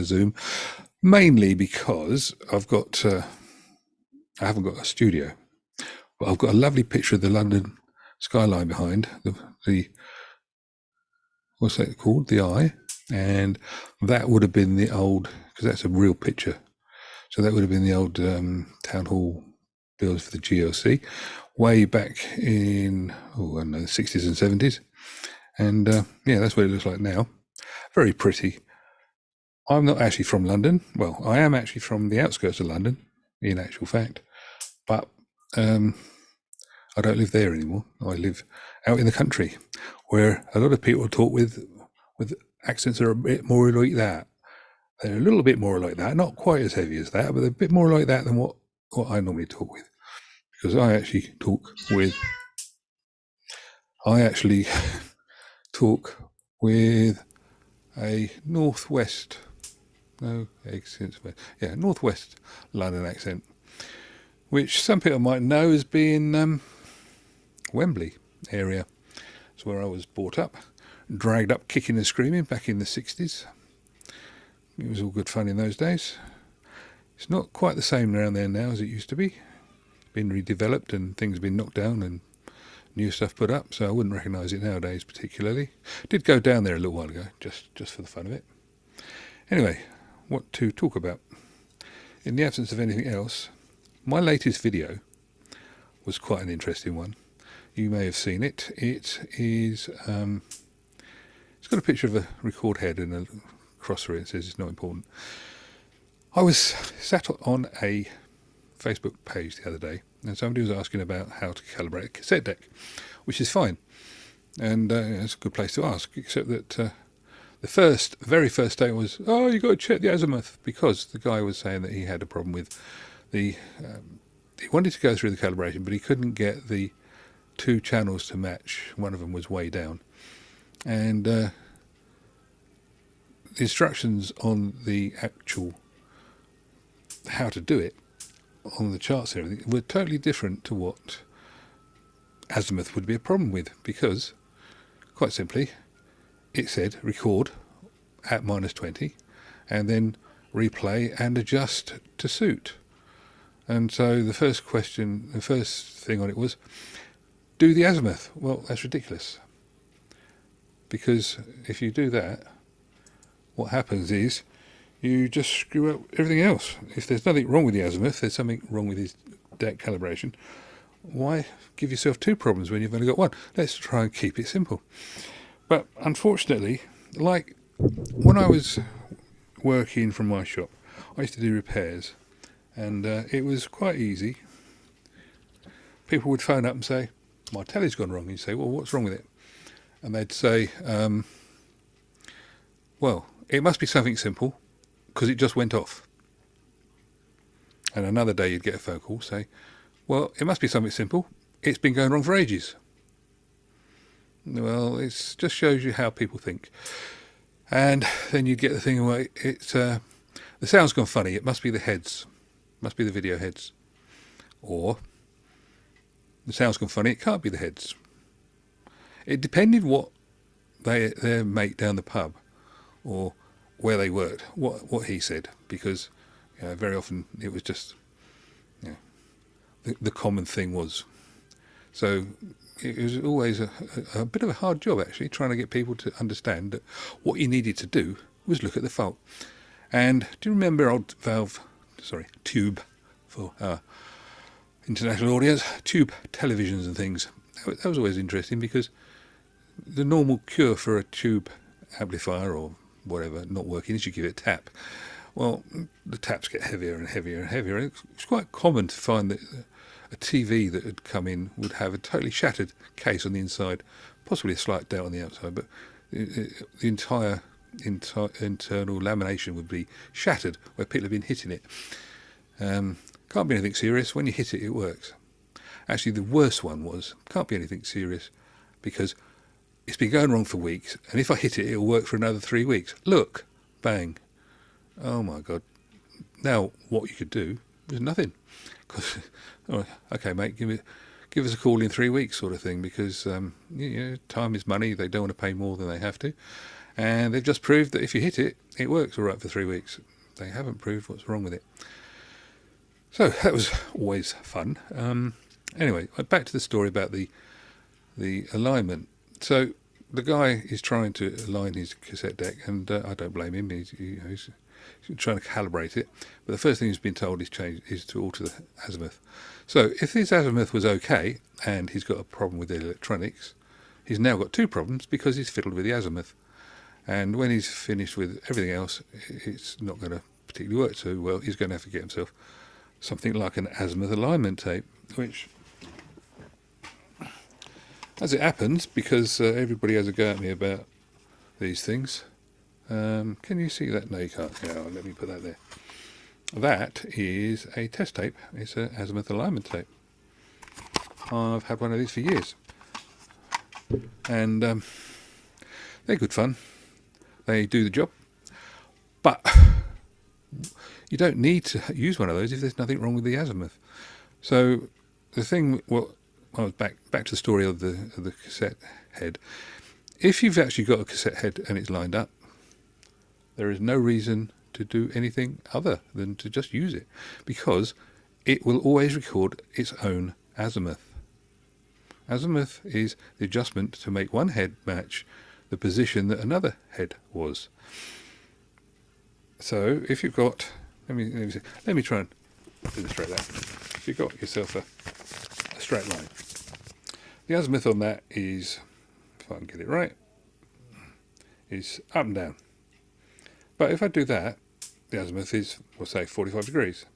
Zoom, mainly because I haven't got a studio, but I've got a lovely picture of the London skyline behind the what's that called? The Eye, and that would have been the old, because that's a real picture. So that would have been the old town hall builds for the GLC, way back in the 60s and 70s, and yeah, that's what it looks like now. Very pretty. I'm not actually from London. Well, I am actually from the outskirts of London, in actual fact, but I don't live there anymore. I live out in the country, where a lot of people talk with accents that are a bit more like that. They're a little bit more like that, not quite as heavy as that, but they're a bit more like that than what I normally talk with, because I actually talk with a northwest London accent, which some people might know as being Wembley area. It's where I was brought up, dragged up kicking and screaming back in the 60s. It was all good fun in those days. It's not quite the same around there now as it used to be. It's been redeveloped and things have been knocked down and new stuff put up, so I wouldn't recognise it nowadays particularly. Did go down there a little while ago, just for the fun of it. Anyway, what to talk about? In the absence of anything else, my latest video was quite an interesting one. You may have seen it. It is it's got a picture of a record head and a cross through it. It says it's not important. I was sat on a Facebook page the other day, and somebody was asking about how to calibrate a cassette deck, which is fine, and it's a good place to ask, except that the very first statement was, oh, you got to check the azimuth, because the guy was saying that he had a problem with he wanted to go through the calibration, but he couldn't get the two channels to match. One of them was way down, and the instructions on the actual how to do it on the charts and everything were totally different to what azimuth would be a problem with, because quite simply it said record at -20 and then replay and adjust to suit. And so the first thing on it was, do the azimuth. Well, that's ridiculous, because if you do that, what happens is you just screw up everything else. If there's nothing wrong with the azimuth, there's something wrong with his deck calibration. Why give yourself two problems when you've only got one? Let's try and keep it simple. But unfortunately, like when I was working from my shop, I used to do repairs, and it was quite easy. People would phone up and say, my telly's gone wrong. And you'd say, well, what's wrong with it? And they'd say, well, it must be something simple, because it just went off. And another day you'd get a phone call, say, well, it must be something simple, it's been going wrong for ages. Well, it just shows you how people think. And then you'd get the thing where the sound's gone funny, it must be the heads, must be the video heads. Or the sound's gone funny, it can't be the heads. It depended what their mate down the pub or where they worked, what he said, because very often it was just the common thing was. So it was always a bit of a hard job, actually, trying to get people to understand that what you needed to do was look at the fault. And do you remember old tube, for our international audience, tube televisions and things? That was always interesting, because the normal cure for a tube amplifier or whatever not working is you give it a tap. Well, the taps get heavier and heavier and heavier, and it's quite common to find that a TV that had come in would have a totally shattered case on the inside, possibly a slight dent on the outside, but the entire internal lamination would be shattered where people have been hitting it. Can't be anything serious. When you hit it, it works. Actually, the worst one was, can't be anything serious, because it's been going wrong for weeks, and if I hit it, it'll work for another 3 weeks. Look, bang. Oh my God. Now, what you could do is nothing. Oh, okay, mate, give us a call in 3 weeks, sort of thing, because time is money. They don't want to pay more than they have to. and they've just proved that if you hit it, it works all right for 3 weeks. They haven't proved what's wrong with it. So that was always fun. Anyway, back to the story about the alignment. So the guy is trying to align his cassette deck, and I don't blame him. He's trying to calibrate it. But the first thing he's been told is to alter the azimuth. So if his azimuth was okay, and he's got a problem with the electronics, he's now got 2 problems because he's fiddled with the azimuth. And when he's finished with everything else, it's not going to particularly work so well. He's going to have to get himself something like an azimuth alignment tape, which, as it happens, because everybody has a go at me about these things. Can you see that? No, you can't. Yeah, let me put that there. That is a test tape. It's an azimuth alignment tape. I've had one of these for years, and they're good fun. They do the job, but you don't need to use one of those if there's nothing wrong with the azimuth. So the thing, well, I was back to the story of the cassette head. If you've actually got a cassette head and it's lined up, there is no reason to do anything other than to just use it, because it will always record its own azimuth. Azimuth is the adjustment to make one head match the position that another head was. So if you've got, let me try and illustrate that. If you've got yourself a straight line, the azimuth on that is, if I can get it right, is up and down. But if I do that, the azimuth is, we'll say, 45 degrees,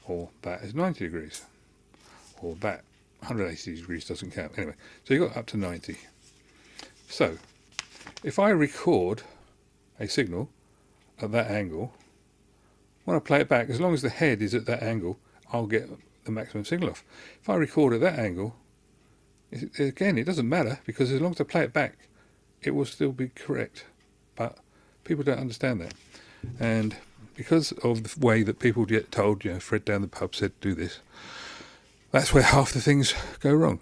or that is 90 degrees, or that 180 degrees doesn't count. Anyway, so you've got up to 90. So if I record a signal at that angle, when I play it back, as long as the head is at that angle, I'll get the maximum signal off. If I record at that angle, again, it doesn't matter, because as long as I play it back, it will still be correct. But people don't understand that. And because of the way that people get told, Fred down the pub said do this, that's where half the things go wrong.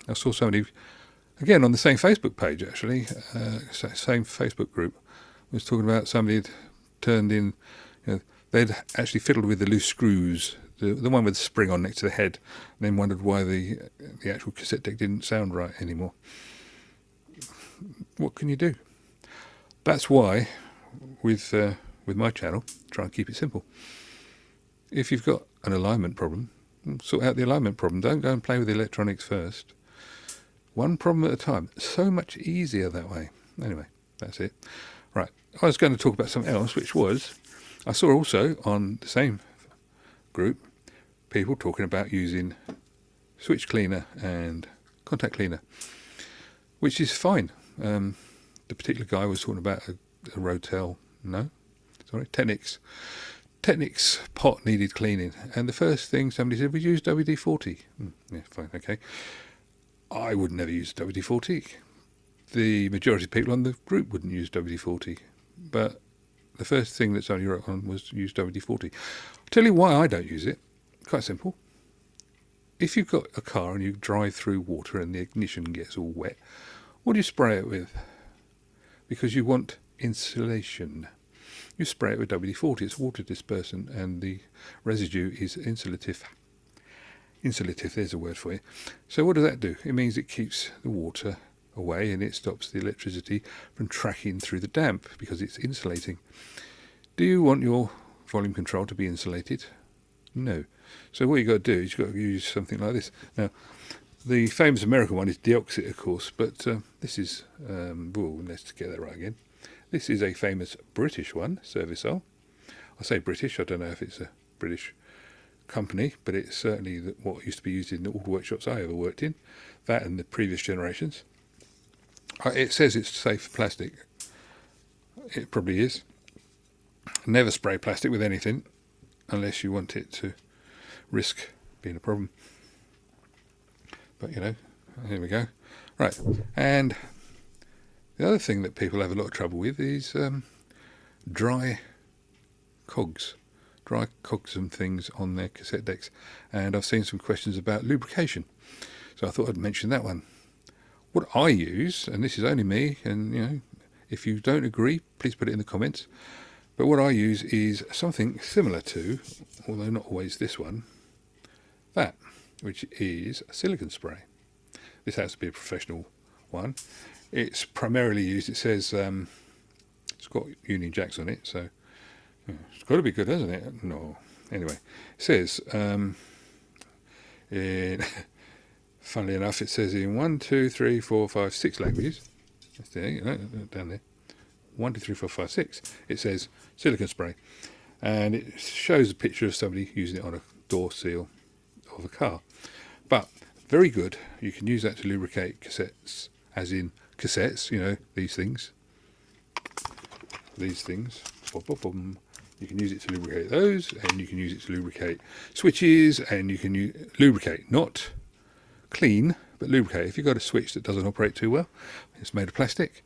I saw somebody, again on the same Facebook page actually, same Facebook group, was talking about somebody had turned in, they'd actually fiddled with the loose screws, the one with the spring on next to the head, and then wondered why the actual cassette deck didn't sound right anymore. What can you do? That's why, with my channel, try and keep it simple. If you've got an alignment problem, sort out the alignment problem. Don't go and play with the electronics first. One problem at a time. So much easier that way. Anyway, that's it. Right, I was going to talk about something else, which was, I saw also on the same group, people talking about using switch cleaner and contact cleaner, which is fine. The particular guy was talking about a Rotel, Technic's pot needed cleaning, and the first thing somebody said, we use WD-40. Yeah, fine, okay. I would never use WD-40. The majority of people on the group wouldn't use WD-40, but the first thing that somebody wrote on was use WD-40. I'll tell you why I don't use it. Quite simple. If you've got a car and you drive through water and the ignition gets all wet, what do you spray it with? Because you want insulation. You spray it with WD-40, it's water dispersant, and the residue is insulative. Insulative, there's a word for you. So what does that do? It means it keeps the water away and it stops the electricity from tracking through the damp because it's insulating. Do you want your volume control to be insulated? No. So what you've got to do is you've got to use something like this. Now, the famous American one is deoxit, of course, but this is, let's get that right again. This is a famous British one, Servicol. I say British, I don't know if it's a British company, but it's certainly what used to be used in all the workshops I ever worked in, that and the previous generations. It says it's safe for plastic. It probably is. Never spray plastic with anything unless you want it to risk being a problem. But here we go. Right, and the other thing that people have a lot of trouble with is dry cogs and things on their cassette decks. And I've seen some questions about lubrication, so I thought I'd mention that one. What I use, and this is only me, and If you don't agree, please put it in the comments. But what I use is something similar to, although not always this one, that, which is a silicone spray. This has to be a professional one. It's primarily used, it says, it's got Union Jacks on it, so it's got to be good, hasn't it? No. Anyway, it says, funnily enough, it says in 1, 2, 3, 4, 5, 6 languages. That's there, you know, down there. 1, 2, 3, 4, 5, 6. It says silicone spray, and it shows a picture of somebody using it on a door seal of a car. But very good. You can use that to lubricate cassettes, as in cassettes. You know, these things. These things. You can use it to lubricate those, and you can use it to lubricate switches, and you can lubricate, not clean, but lubricate. If you've got a switch that doesn't operate too well, it's made of plastic,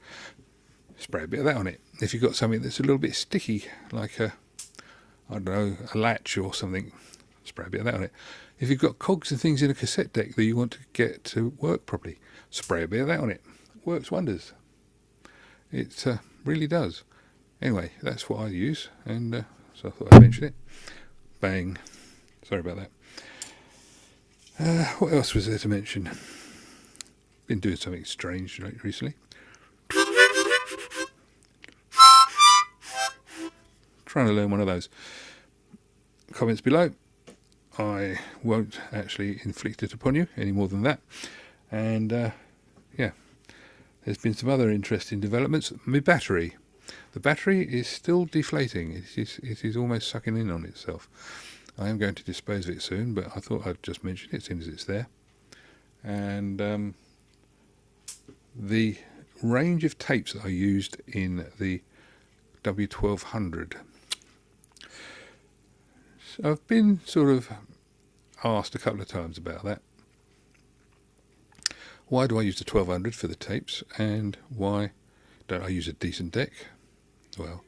spray a bit of that on it. If you've got something that's a little bit sticky, like a, I don't know, a latch or something, spray a bit of that on it. If you've got cogs and things in a cassette deck that you want to get to work properly, spray a bit of that on it. Works wonders. It really does. Anyway, that's what I use, and so I thought I'd mention it. Bang. Sorry about that. What else was there to mention? Been doing something strange recently. Trying to learn one of those. Comments below. I won't actually inflict it upon you any more than that. And yeah, there's been some other interesting developments. My battery. The battery is still deflating. It is almost sucking in on itself. I am going to dispose of it soon, but I thought I'd just mention it as soon as it's there. And the range of tapes that I used in the W1200. So I've been sort of asked a couple of times about that. Why do I use the 1200 for the tapes, and why don't I use a decent deck? Well,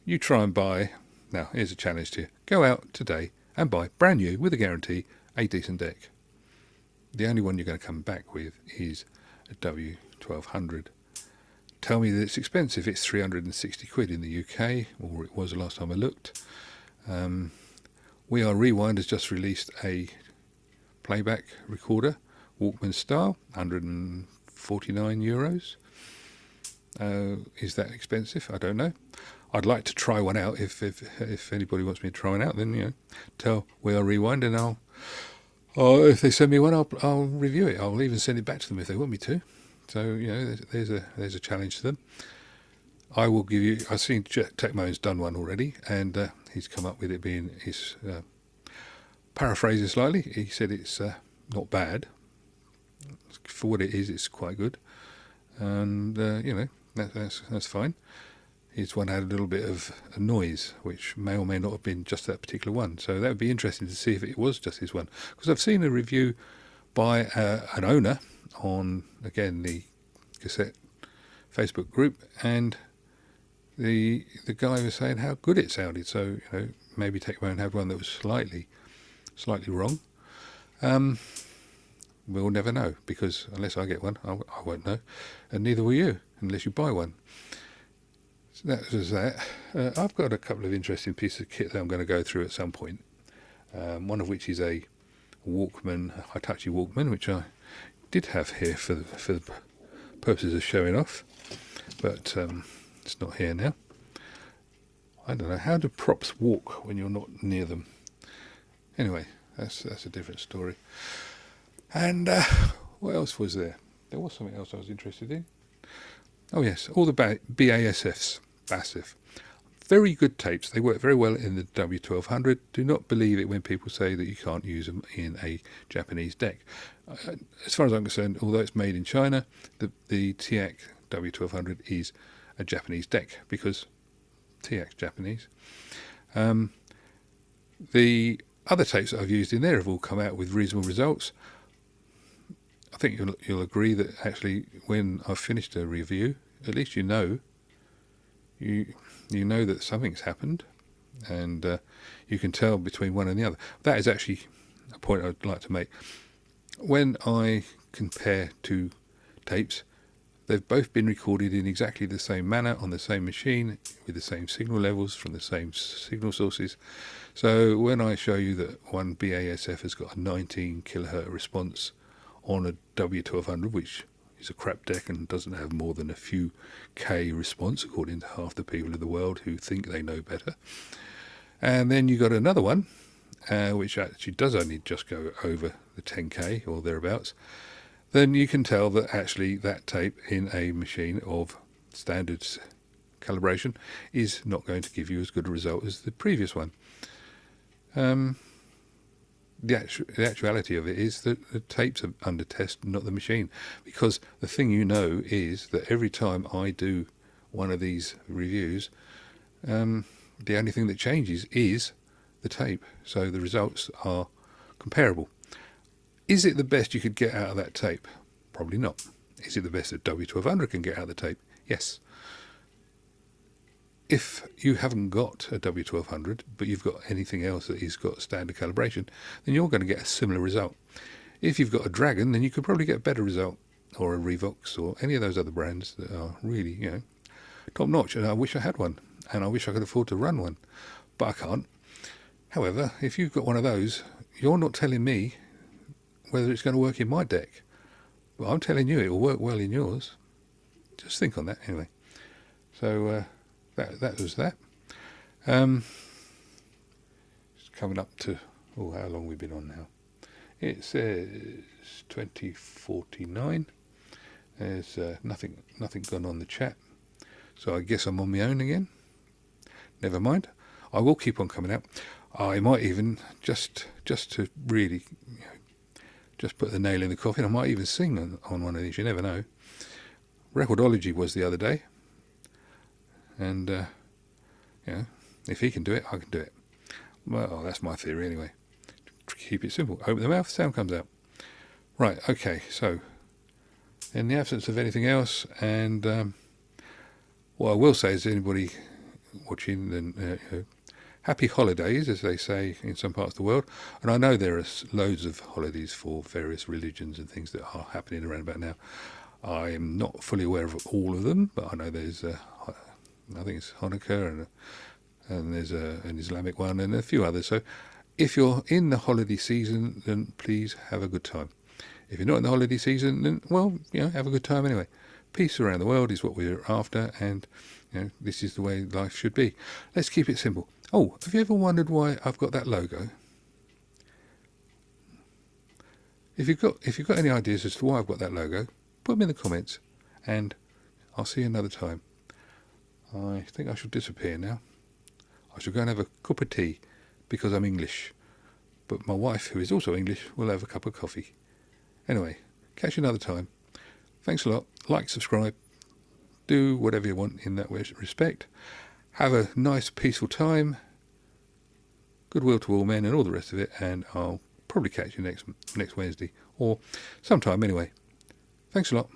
you try and buy, now here's a challenge to you, go out today and buy brand new, with a guarantee, a decent deck. The only one you're going to come back with is a W1200. Tell me that it's expensive. It's 360 quid in the UK, or it was the last time I looked. We Are Rewind has just released a playback recorder, Walkman style, €149. Is that expensive? I don't know. I'd like to try one out. If anybody wants me to try one out, then, you know, tell We Are Rewind, and if they send me one, I'll review it. I'll even send it back to them if they want me to. So, you know, there's a challenge to them. I will give you. I've seen Techmo's done one already, and he's come up with it being his paraphrasing slightly. He said it's not bad. For what it is, it's quite good, and you know, that's fine. His one had a little bit of a noise, which may or may not have been just that particular one. So that would be interesting to see if it was just his one, because I've seen a review by an owner on, again, the Cassette Facebook group, and the guy was saying how good it sounded. So, you know, maybe Techmo had one that was slightly wrong. We'll never know, because unless I get one, I won't know, and neither will you unless you buy one. So that was that. I've got a couple of interesting pieces of kit that I'm going to go through at some point. One of which is a Walkman, a Hitachi Walkman, which I did have here for the purposes of showing off, but it's not here now. I don't know, how do props walk when you're not near them? Anyway, that's a different story. And what else was there? There was something else I was interested in. Oh yes, all the BASFs. Very good tapes. They work very well in the W1200. Do not believe it when people say that you can't use them in a Japanese deck. As far as I'm concerned, although it's made in China, the teac W1200 is a Japanese deck, because teac's Japanese. The other tapes that I've used in there have all come out with reasonable results. I think you'll agree that actually when I've finished a review, at least you know that something's happened, and you can tell between one and the other. That is actually a point I'd like to make. When I compare two tapes, They've both been recorded in exactly the same manner on the same machine with the same signal levels from the same signal sources. So when I show you that one BASF has got a 19 kilohertz response on a W1200, which is a crap deck and doesn't have more than a few K response according to half the people in the world who think they know better, and then you got another one which actually does only just go over the 10K or thereabouts, then you can tell that actually that tape in a machine of standard calibration is not going to give you as good a result as the previous one. The actuality of it is that the tapes are under test, not the machine, because the thing you know is that every time I do one of these reviews, the only thing that changes is the tape, so the results are comparable. Is it the best you could get out of that tape? Probably not. Is it the best that W1200 can get out of the tape? Yes. If you haven't got a W1200, but you've got anything else that has got standard calibration, then you're going to get a similar result. If you've got a Dragon, then you could probably get a better result, or a Revox, or any of those other brands that are really, you know, top notch. And I wish I had one, and I wish I could afford to run one, but I can't. However, if you've got one of those, you're not telling me whether it's going to work in my deck. Well, I'm telling you it will work well in yours. Just think on that anyway. So that was that. It's coming up to, oh, how long we've been on now? It says 2049. There's nothing gone on the chat, so I guess I'm on my own again. Never mind. I will keep on coming out. I might even just to really, you know, just put the nail in the coffin, I might even sing on one of these. You never know. Recordology was the other day, and you know, if he can do it, I can do it. Well, that's my theory anyway. Keep it simple. Open the mouth, sound comes out. Right. Okay. So, in the absence of anything else, and what I will say is, anybody watching, then you know, happy holidays, as they say in some parts of the world. And I know there are loads of holidays for various religions and things that are happening around about now. I am not fully aware of all of them, but I know there's I think it's Hanukkah, and there's an Islamic one and a few others. So if you're in the holiday season, then please have a good time. If you're not in the holiday season, then, well, you know, have a good time anyway. Peace around the world is what we're after, and you know, this is the way life should be. Let's keep it simple. Oh, have you ever wondered why I've got that logo? If you've got any ideas as to why I've got that logo, put them in the comments, and I'll see you another time. I think I shall disappear now. I shall go and have a cup of tea, because I'm English. But my wife, who is also English, will have a cup of coffee. Anyway, catch you another time. Thanks a lot. Like, subscribe. Do whatever you want in that respect. Have a nice, peaceful time. Goodwill to all men and all the rest of it. And I'll probably catch you next Wednesday. Or sometime anyway. Thanks a lot.